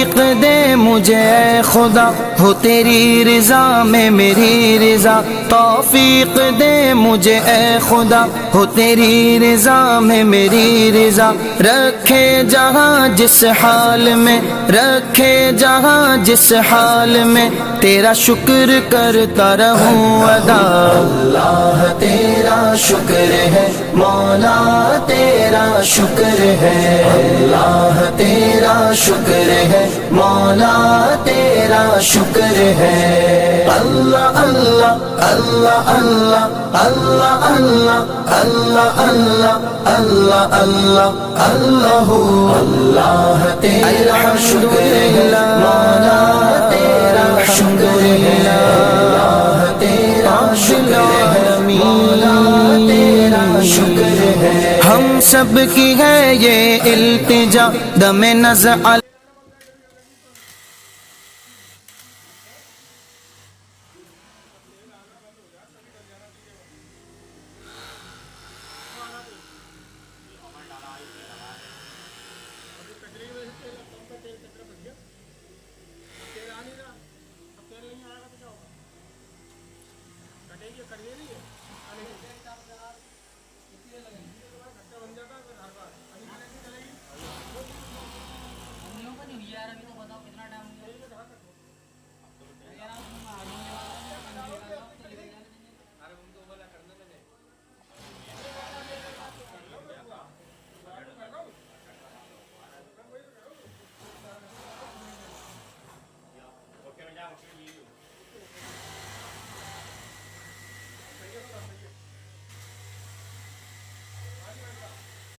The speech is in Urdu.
توفیق دے مجھے اے خدا، ہو تیری رضا میں میری رضا، توفیق دے مجھے اے خدا، ہو تیری رضا میں میری رضا، رکھے جہاں جس حال میں، رکھے جہاں جس حال میں، تیرا شکر کرتا رہوں ادا۔ اللہ تیرا شکر ہے مولا، تیرا شکر ہے، اللہ تیرا شکر ہے مولا، تیرا شکر ہے۔ اللہ اللہ اللہ اللہ اللہ اللہ اللہ اللہ اللہ اللہ اللہ تیرا شکر ہے مولا، تیرا شکر ہے، اللہ تیرا شکر ہے مولا، تیرا شکر ہے۔ ہم سب کی ہے یہ التجا، دم نزع کٹے گی